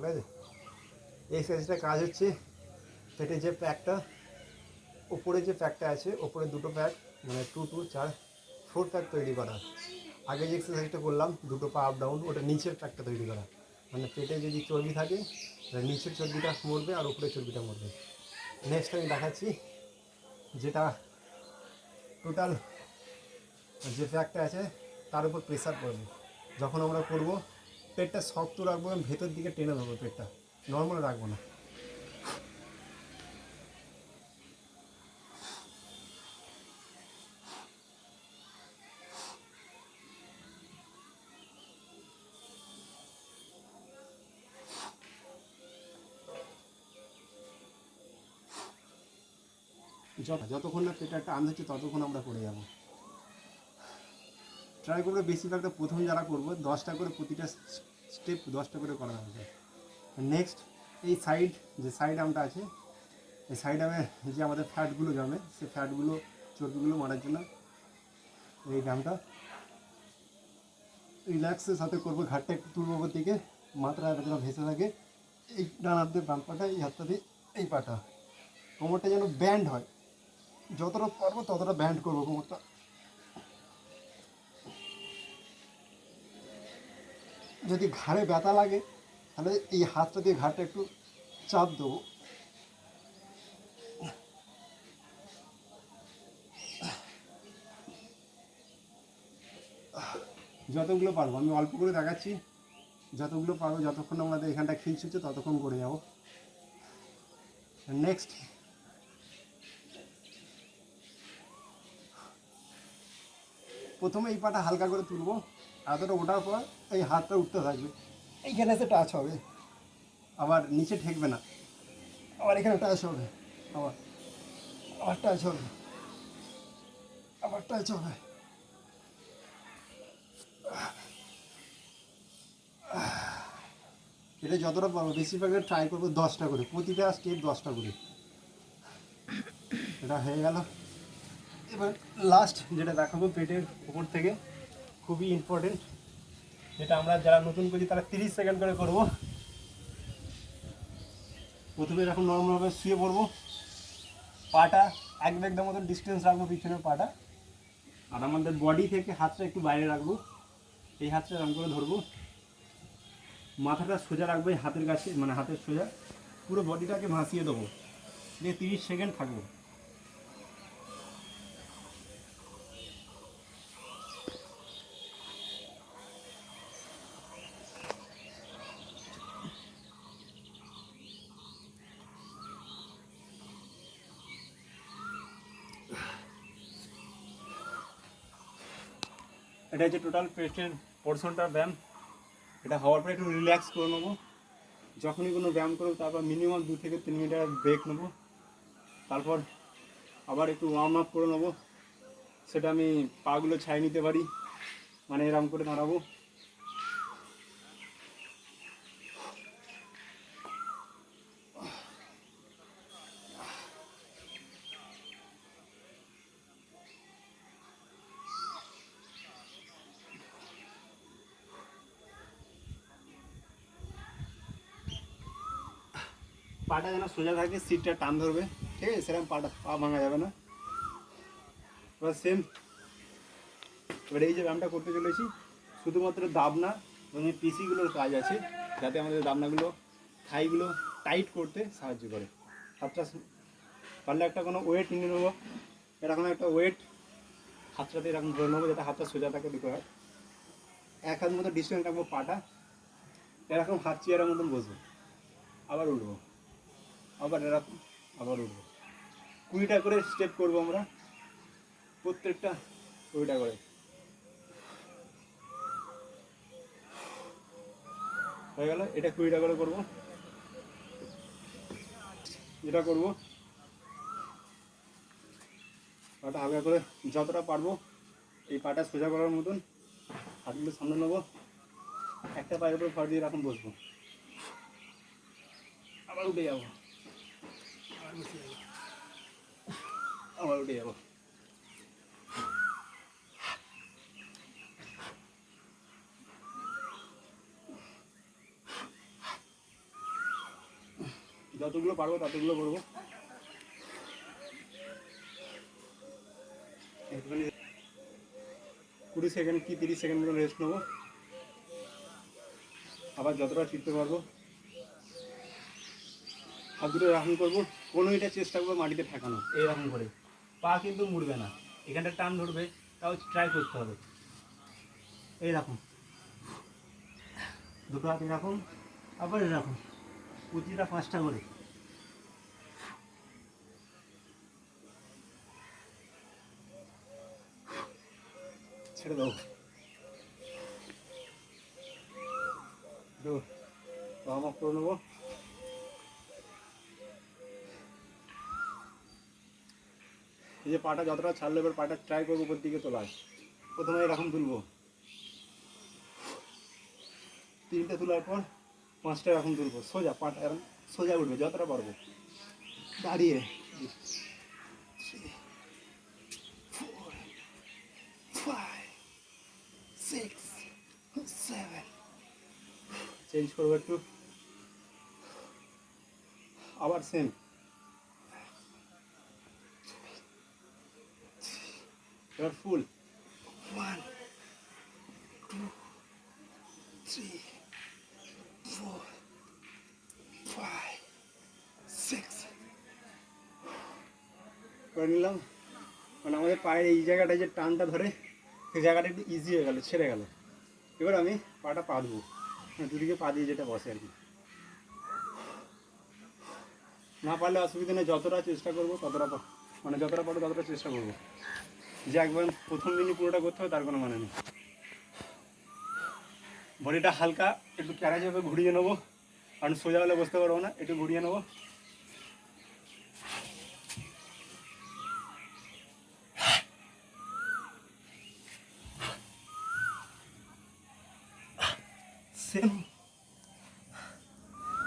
ঠিক আছে। এই এক্সারসাইজটা কাজ হচ্ছে পেটে যে প্যাকটা, ওপরে যে প্যাকটা আছে, ওপরে দুটো প্যাক মানে 2 2 4 4 প্যাক তৈরি করা। আগে যে এক্সারসাইজটা করলাম দুটো পা আপ ডাউন, ওটা নিচের প্যাকটা তৈরি করা। মানে পেটে যদি চর্বি থাকে নিচের চর্বিটা মরবে আর উপরের চর্বিটা মরবে। নেক্সট আমি দেখাচ্ছি যেটা টোটাল যে প্যাকটা আছে তার উপর প্রেসার পড়বে। যখন আমরা করব পেটটা শক্ত রাখবো এবং ভেতর দিকে টেনে দেবো, পেটটা নর্মাল রাখবো না। যতক্ষণ না পেটটা টান হচ্ছে ততক্ষণ আমরা করে যাব। ট্রাই করবো বেশিরভাগটা প্রথম যারা করবো 10টা করে প্রতিটা স্টেপ 10টা করে করা হবে। নেক্সট এই সাইড যে সাইড আর্মটা আছে, এই সাইড আর্মে যে আমাদের ফ্যাটগুলো জমে সেই ফ্যাটগুলো চর্বিগুলো মারার জন্য এই ব্যায়ামটা রিল্যাক্সের সাথে করবো। ঘাটটা একটু তুলবো ওপর দিকে, মাথাটা যেন ভেসে থাকে। এই ডান হাত দিয়ে বাম পাটা, এই হাতটা দিয়ে এই পাটা, কোমরটা যেন ব্যান্ড হয়। যতটা পারবো ততটা ব্যান্ড করবো কোমরটা। যদি ঘাড়ে ব্যথা লাগে তাহলে এই হাতটা দিয়ে ঘাড়টা একটু চাপ দেবো। যতগুলো পারবো, আমি অল্প করে দেখাচ্ছি, যতগুলো পারবো যতক্ষণ আমাদের এখানটা খিলছে ততক্ষণ করে যাবো। নেক্সট প্রথমে এই পাটা হালকা করে তুলবো, এতটা ওঠার পর এই হাতটা উঠতে থাকবে, এইখানে এসে টাচ হবে, আবার নিচে ঠেকবে না, আবার এখানে টাচ হবে, আবার আবার টাচ হবে, আবার টাচ হবে। এটা যতটা পারবো বেশিরভাগ ট্রাই করবো 10টা করে, প্রতিটা স্টেপ 10টা করে। এটা হয়ে গেল। এবার লাস্ট যেটা দেখাবো পেটের উপর থেকে, খুবই ইম্পর্টেন্ট, যেটা আমরা যারা নতুন করি তারা 30 সেকেন্ড করে করব। প্রথমে এরকম নর্মালভাবে শুয়ে পড়বো, পাটা এক ব্যাগটার মতো ডিস্টেন্স রাখবো পিছনের পাটা, আর আমাদের বডি থেকে হাতটা একটু বাইরে রাখবো। এই হাতটা এরকম করে ধরবো, মাথাটা সোজা রাখবো এই হাতের কাছে, মানে হাতের সোজা, পুরো বডিটাকে ভাসিয়ে দেবো, দিয়ে 30 সেকেন্ড থাকবো। এটা হচ্ছে টোটাল পেটের পোর্শনটার ব্যায়াম। এটা হওয়ার পরে একটু রিল্যাক্স করে নেবো। যখনই কোনো ব্যায়াম করবো তারপর মিনিমাম 2 থেকে 3 মিনিটের ব্রেক নেবো, তারপর আবার একটু ওয়ার্ম আপ করে নেবো। সেটা আমি পাগুলো ছাই নিতে পারি, মানে এরম করে দাঁড়াবো। পাটা যেন সোজা থাকে, সিটটা টান ধরবে, ঠিক আছে, সেরকম পা ভাঙা যাবে না। এবার সেম, এবার এই যে ব্যায়ামটা করতে চলেছি শুধুমাত্র দাবনা এবং এই পিসিগুলোর কাজ আছে, যাতে আমাদের দাবনাগুলো থাইগুলো টাইট করতে সাহায্য করে। হাতটা পারলে একটা কোনো ওয়েট নিয়ে নেবো, এরকম একটা ওয়েট হাতটাতে এরকম ধরে নেবো যাতে হাতটা সোজা থাকে দুটো হাত। এক হাত মতো ডিস্টেন্স রাখবো, পাটা এরকম হাত চেয়ারের মতন বসবো, আবার উঠবো, আবার এরকম, আবার উঠবো। 20টা করে স্টেপ করবো আমরা, প্রত্যেকটা 20টা করে। হয়ে গেল, এটা 20টা করে করবো। যেটা করবো পাটা হালকা করে যতটা পারবো এই পাটা সোজা করার মতন হাতগুলো সামনে নেবো, একটা পায়ের উপর ভর দিয়ে এরকম বসবো, আবার উঠে যাবো, আবার বসে যাবো, আবার উঠে যাবো। যতগুলো পারবো ততগুলো করবো। একটুখানি 20 সেকেন্ড কি 30 সেকেন্ড মতো রেস্ট নেবো, আবার যতটা টিপতে পারবো হাত দুটো এরকম করবো। কোনো এটা চেষ্টা করবো মাটিতে ঠেকানো, এইরকম করে পা কিন্তু মুড়বে না, এখানটা টান ধরবে, তাও ট্রাই করতে হবে। এইরকম দুটো হাত এরকম, আবার এরকম প্রতিটা 5টা করে। ছেড়ে দাও, ওয়ার্ম আপ করে নেবো। এই যে পাটা যতটা ছাড়লো, এবার পাটা ট্রাই করবো উপর দিকে তোলার। প্রথমে এরকম তুলবো, 3টে তোলার পর 5টা এরকম তুলবো, সোজা পাটা এরকম সোজা উঠবে যতটা পারবো। দাঁড়িয়ে 3 4 5 6 7, চেঞ্জ করবো একটু, আবার সেম। এবার ফুল 1 2 3 4 5 6 করে নিলাম। মানে আমাদের পায়ের এই জায়গাটা যে টানটা ধরে, সেই জায়গাটা একটু ইজি হয়ে গেল, ছেড়ে গেল। এবার আমি পাটা পা দেবো, দুদিকে পা দিয়ে যেটা বসে আর কি। না পারলে অসুবিধা নেই, যতটা চেষ্টা করবো ততটা, মানে যতটা পারবো ততটা চেষ্টা করবো। যে একবার প্রথম দিনই পুরোটা করতে হবে তার কোনো মানে নেই। বডিটা হালকা একটু ক্যারাজ হবে, ঘুরিয়ে নেবো, কারণ সোজা হলে বসতে পারবো না, একটু ঘুরিয়ে নেবো। সেম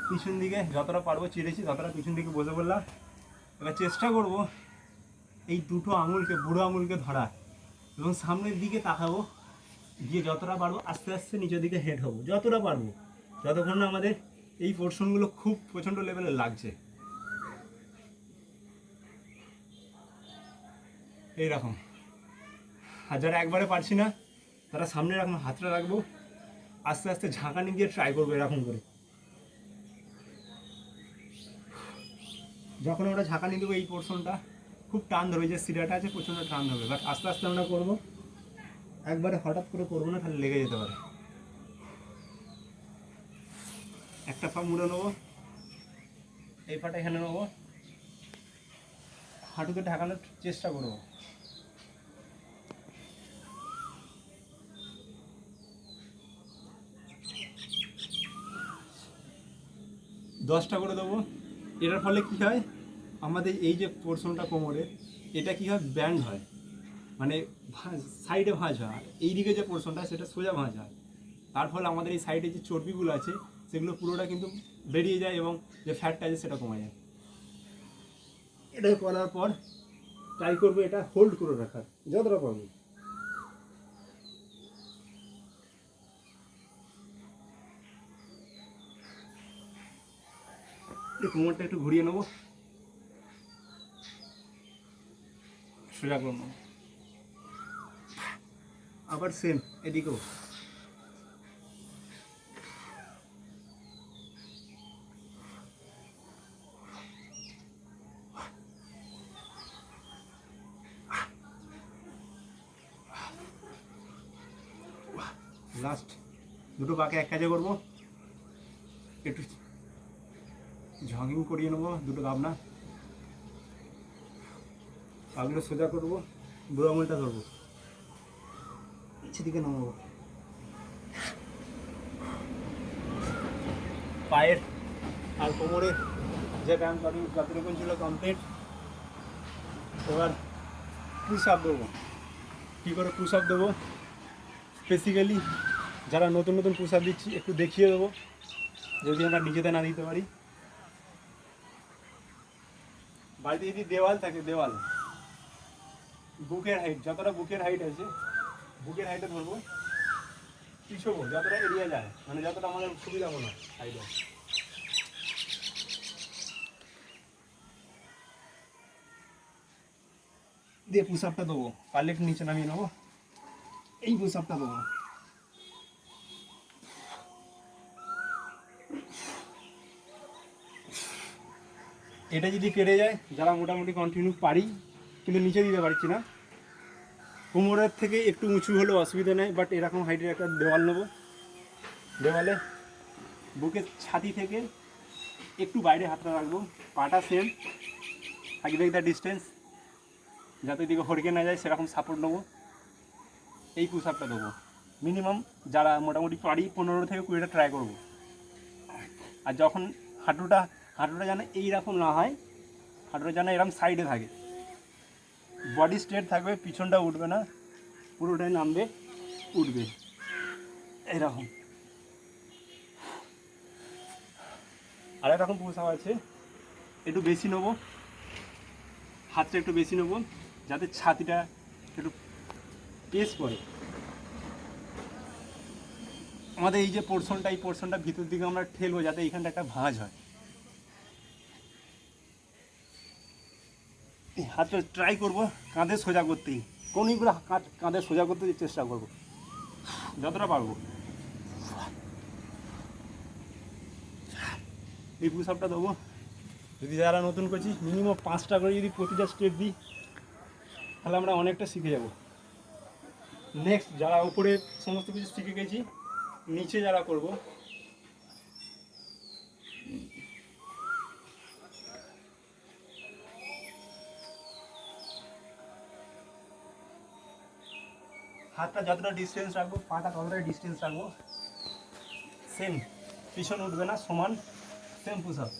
পিছন দিকে যতটা পারবো চিড়েছি, ততটা পিছন দিকে বসে পড়লাম। এবার চেষ্টা করবো এই দুটো আঙুলকে, বুড়ো আঙুলকে ধরা এবং সামনের দিকে তাকাবো, গিয়ে যতটা পারবো আস্তে আস্তে নিচের দিকে হেড হবো, যতটা পারবো, যতক্ষণ না আমাদের এই পোর্শনগুলো খুব প্রচণ্ড লেভেলে লাগছে। এইরকম। আর যারা একবারে পারছি না, তারা সামনে এরকম হাতটা রাখবো, আস্তে আস্তে ঝাঁকানি দিয়ে ট্রাই করবো এরকম করে। যখন ওটা ঝাঁকানি দেবো এই পোর্শনটা খুব টান ধরবে, যে সিরাটা আছে প্রচণ্ড টান ধরবে, বাট আস্তে আস্তে আমরা করবো, একবারে হঠাৎ করে করবো না, তাহলে লেগে যেতে পারে। একটা পা মুড়ে নেবো, এই পাটা এখানে নেবো, হাঁটুতে ঢাকানোর চেষ্টা করবো। দশটা করে দেবো। এটার ফলে কী হয়, আমাদের এই যে পোর্শনটা কোমরের, এটা কী হয়, ব্যান্ড হয়, মানে সাইডে ভাঁজ হয়। এই দিকে যে পোর্শনটা সেটা সোজা ভাঁজ হয়, তার ফলে আমাদের এই সাইডে যে চর্বিগুলো আছে সেগুলো পুরোটা কিন্তু বেরিয়ে যায় এবং যে ফ্যাটটা আছে সেটা কমে যায়। এটা করার পর ট্রাই করবো এটা হোল্ড করে রাখার যতটা পারবো। কোমরটা একটু ঘুরিয়ে নেবো, সোজা করে নেবো, আবার সেম এদিকেও। লাস্ট দুটো পাকে এক কাজে করবো, একটু জগিং করিয়ে নেবো, দুটো গাবনা, পাগুলো সোজা করবো, বুড়ো আঙুলটা ধরবো, সেদিকে নামাবো, পায়ের আর কোমরের যে ব্যায়াম যতটুকু ছিল কমপ্লিট। এবার পুশ আপ দেবো। কী করে পুশ আপ দেবো, বেসিক্যালি যারা নতুন নতুন পুশ আপ দিচ্ছি একটু দেখিয়ে দেবো, যদি আমরা নিজেতে না দিতে পারি। বাড়িতে যদি দেওয়াল থাকে, দেওয়াল বুকের হাইট, যতটা বুকের হাইট আছে বুকের হাইটে ধরবো, পিছবো যতটা এরিয়া যায়, মানে যতটা আমাদের সুবিধা মনে হয় হাইটে। দিয়ে পুশ আপটা দেবো, পারলে একটু নিচে নামিয়ে নেবো, এই পুশ আপটা দেবো। এটা যদি পেরে যায়, যারা মোটামুটি কন্টিনিউ পারি, কিন্তু নিচে দিতে পারছি না, কোমরের থেকে একটু উঁচু হলেও অসুবিধা নেই, বাট এরকম হাইটের একটা দেওয়াল নেবো, দেওয়ালে বুকের ছাতি থেকে একটু বাইরে হাতটা রাখবো, পাটা সেম থাকবে একটা ডিস্টেন্স, যাতে দিকে হড়কে না যায় সেরকম সাপোর্ট নেবো, এই পুশ আপটা দেবো। মিনিমাম যারা মোটামুটি পারি 15 থেকে 20টা ট্রাই করবো। আর যখন হাঁটুটা যেন এইরকম না হয়, হাঁটুটা যেন এরকম সাইডে থাকে, বডি স্ট্রেট থাকবে, পিছনটা উঠবে না, পুরোটাই নামবে, উঠবে এইরকম। আর এরকম পুশ আপ আছে, একটু বেশি নেবো, হাতটা একটু বেশি নেবো, যাতে ছাতিটা একটু পেস করে। আমাদের এই যে পোর্শনটা, এই পোর্শনটা ভিতর দিকে আমরা ঠেলবো, যাতে এইখানটা একটা ভাঁজ হয়। হাতটা ট্রাই করবো কাঁধে সোজা করতেই, কোনইগুলো কাঁধে সোজা করতে চেষ্টা করবো যতটা পারবো। এই পুশ আপটা দেবো। যদি যারা নতুন করছি, মিনিমাম 5টা করে যদি প্রতিটা স্টেপ দিই, তাহলে আমরা অনেকটা শিখে যাব। নেক্সট যারা উপরে সমস্ত কিছু শিখে গেছি, নিচে যারা করব, হাতটা যতটা ডিস্টেন্স রাখবো, পাটা ততটাই ডিস্টেন্স রাখবো, সেম পিছন উঠবে না, সমান, সেম পুশ আপ।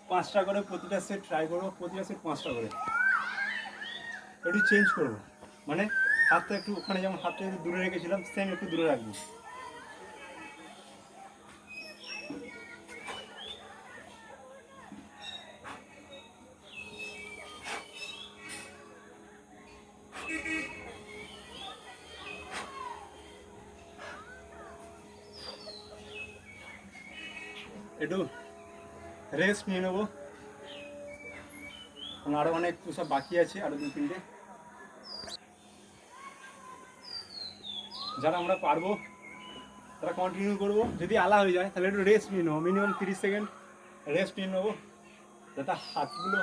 পাঁচটা করে প্রতিটা সেট ট্রাই করবো, প্রতিটা সেট 5টা করে। একটু চেঞ্জ করবো, মানে হাতটা একটু ওখানে যেমন হাতটা একটু দূরে রেখেছিলাম, সেম একটু দূরে রাখবো। একটু রেস্ট নিয়ে নেবো, আরও অনেক পুশ আপ বাকি আছে, আরও 2-3টে। যারা আমরা পারবো তারা কন্টিনিউ করবো, যদি আলা হয়ে যায় তাহলে একটু রেস্ট নিয়ে নেবো, মিনিমাম 30 সেকেন্ড রেস্ট নিয়ে নেবো, যাতে হাতগুলো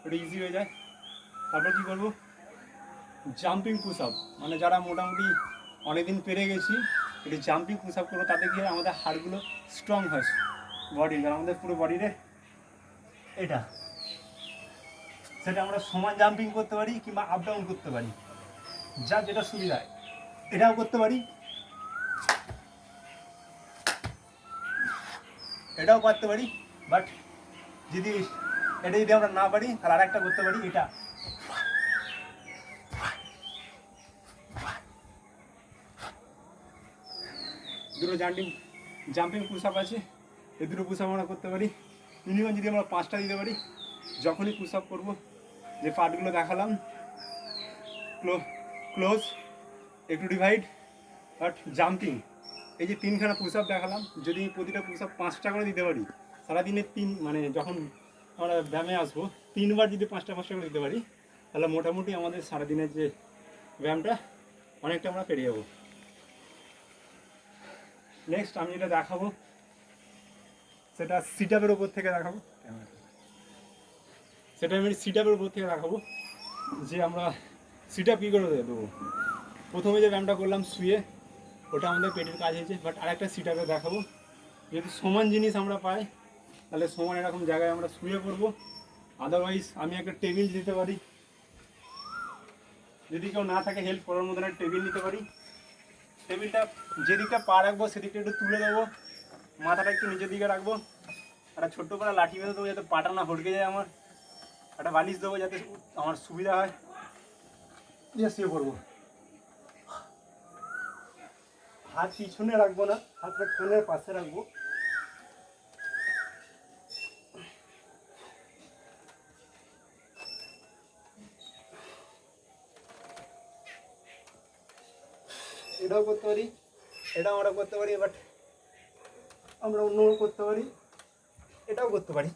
একটু ইজি হয়ে যায়। তারপর কী করবো, জাম্পিং পুশ আপ, মানে যারা মোটামুটি অনেকদিন পেরে গেছি, একটু জাম্পিং পুশ আপ করবো, তাতে গিয়ে আমাদের হাড়গুলো স্ট্রং হয়, বডির, কারণ আমাদের পুরো বডিতে এটা, সেটা আমরা সমান জাম্পিং করতে পারি কিংবা আপ ডাউন করতে পারি, যার যেটা সুবিধা হয়। এটাও করতে পারি, এটাও করতে পারি, বাট যদি এটা যদি আমরা না পারি, তাহলে আর একটা করতে পারি, এটা। দুটো জাম্পিং পুশ আপ আছে, এই দুটো পুশ আপ আমরা করতে পারি। মিনিমাম যদি আমরা 5টা দিতে পারি, যখনই পুশ আপ করবো, যে পার্টগুলো দেখালাম, ক্লোজ, একটু ডিভাইড, বাট জাম্পিং, এই যে 3খানা পুশ আপ দেখালাম, যদি প্রতিটা পুশ আপ 5টা করে দিতে পারি, সারাদিনে মানে যখন আমরা ব্যায়ামে আসবো 3বার যদি 5টা করে দিতে পারি, তাহলে মোটামুটি আমাদের সারাদিনের যে ব্যায়ামটা অনেকটা আমরা পেরে যাবো। নেক্সট আমি যেটা দেখাবো, সেটা সিট আপের উপর থেকে দেখাবো, সেটা আমি সিট আপের উপর থেকে দেখাবো, যে আমরা সিট আপ কী করে দেবো। প্রথমে যে ব্যায়ামটা করলাম শুয়ে, ওটা আমাদের পেটের কাজ হয়েছে, বাট আরেকটা সিট আপে দেখাবো, যদি সমান জিনিস আমরা পাই, তাহলে সমান এরকম জায়গায় আমরা শুয়ে পড়বো। আদারওয়াইজ আমি একটা টেবিল দিতে পারি, যদি কেউ না থাকে হেল্প করার মতন একটা টেবিল নিতে পারি। টেবিলটা যেদিকটা পা রাখবো সেদিকটা একটু তুলে দেবো, মাথাটা একটু নিচের দিকে রাখবো, একটা ছোট্ট করে লাঠি বেঁধে দেবো, যাতে পাটা না হড়কে যায় আমার, একটা বালিশ দেবো যাতে আমার সুবিধা হয়, দিয়ে শুয়ে পড়বো। হাত পিছনে রাখবো না, হাতটা কানের পাশে রাখবো। এটাও করতে পারি, এটা আমরা করতে পারি, বাট আমরা অন্য করতে পারি, এটাও করতে পারি।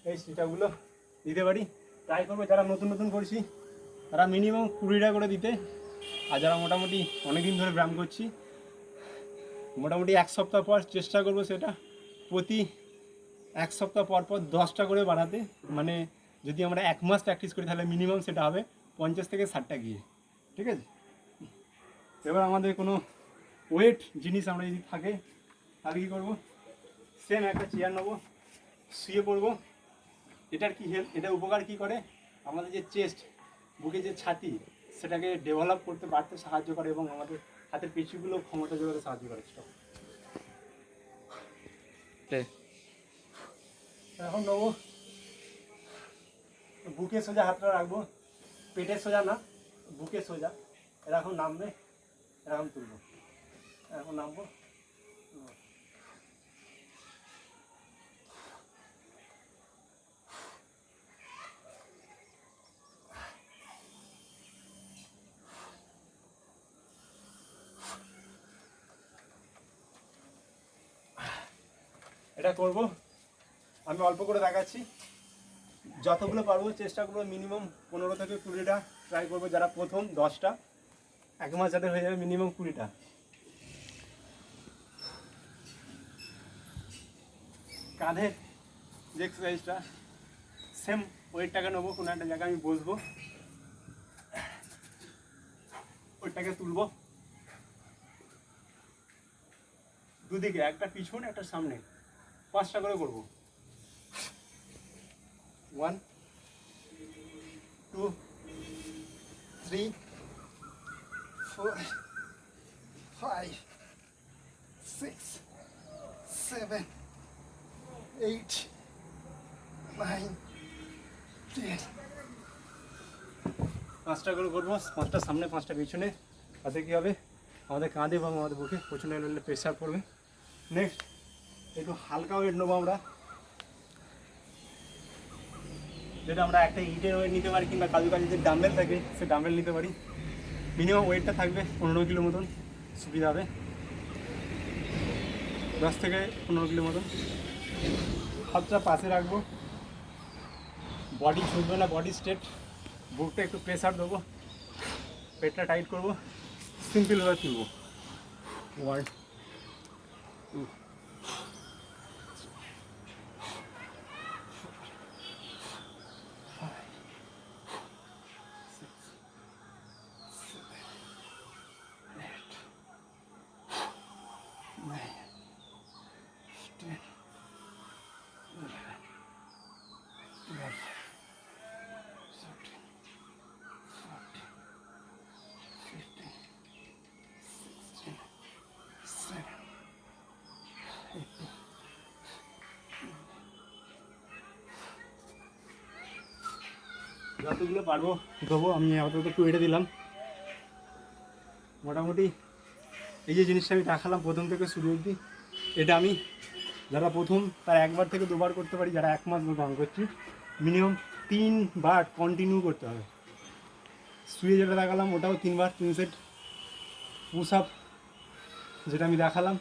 এই সিটাগুলো দিতে পারি, ট্রাই করবো। যারা নতুন নতুন করছি তারা মিনিমাম 20টা করে দিতে, আর যারা মোটামুটি অনেকদিন ধরে ব্যায়াম করছি মোটামুটি 1 সপ্তাহ পর চেষ্টা করব সেটা প্রতি 1 সপ্তাহ পর পর 10টা করে বাড়াতে। মানে যদি আমরা 1 মাস প্র্যাকটিস করি তাহলে মিনিমাম সেটা হবে 50 থেকে 60টা গিয়ে, ঠিক আছে। এবার আমাদের কোনো ওয়েট জিনিস আমরা যদি থাকে তাহলে কী করবো, সেম একটা চেয়ার নেবো, শুয়ে পড়বো। এটার কি হেল্প, এটা উপকার কী করে, আমাদের যে চেস্ট, বুকে যে ছাতি সেটাকে ডেভেলপ করতে বাড়তে সাহায্য করে এবং আমাদের হাতের পেশিগুলো ক্ষমতা যোগাতে সাহায্য করে। এখন নেবো, বুকে সোজা হাতটা রাখবো, পেটের সোজা না, বুকে সোজা। এরকম নামবে, এরকম তুলবো, এরকম নামবো। এটা করব, আমি অল্প করে দেখাচ্ছি, যতগুলো পারবো চেষ্টা করবো মিনিমাম 15 থেকে 20টা ট্রাই করবো। যারা প্রথম 10টা, 1 মাস যাদের হয়ে যাবে মিনিমাম 20টা। কাঁধের যে এক্সারসাইজটা সেম ওয়েটটাকে নেবো, কোনো একটা জায়গায় আমি বসবো, ওইটাকে তুলবো দুদিকে, একটা পিছন একটা সামনে, 5টা করে করবো। 1 2 3 4 5 6 7 8 9 10। 5টা করে করবো, 5টা সামনে 5টা পিছনে। তাতে কী হবে, আমাদের কাঁধে এবং আমাদের বুকে প্রচণ্ড লেভেলে প্রেশার পড়বে। নেক্সট একটু হালকা ওয়েট নেবো আমরা, যেটা আমরা একটা ইটের ওয়েট নিতে পারি, কিংবা কাজু কাজু যে ডাম্বেল থাকে সে ডাম্বেল নিতে পারি। মিনিমাম ওয়েটটা থাকবে 15 কিলো মতন, সুবিধা হবে, 10 থেকে 15 কিলো মতন। হাতটা পাশে রাখবো, বডি ছুটবে না, বডি স্ট্রেট, বুকটা একটু প্রেসার দেবো, পেটটা টাইট করবো, সিম্পলভাবে তুলবো। 1 2 যতগুলো পারবো দেবো। আমি আপাতত একটু এটা দিলাম। মোটামুটি এই যে জিনিসটা আমি দেখালাম প্রথম থেকে শুরু অবধি, এটা আমি যারা প্রথম তার 1বার থেকে 2বার করতে পারি। যারা 1 মাস ধরে ব্যায়াম করছি মিনিমাম 3বার কন্টিনিউ করতে হবে। শুয়ে যেটা দেখালাম ওটাও 3বার, 3 সেট। পুশ আপ যেটা আমি দেখালাম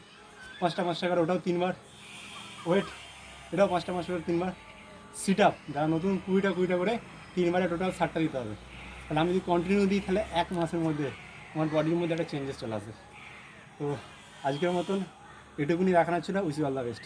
5টা 5টা করে, ওটাও 3বার। ওয়েট এটাও 5টা 5টা করে 3বার। সিট আপ যারা নতুন 20টা 20টা করে 3বারে টোটাল 60টা দিতে হবে। তাহলে আমি যদি কন্টিনিউ দিই তাহলে 1 মাসের মধ্যে আমার বডির মধ্যে একটা চেঞ্জেস চলে আসবে। তো আজকের মতন এটুকুনি দেখানোর ছিল। Wish you all the best.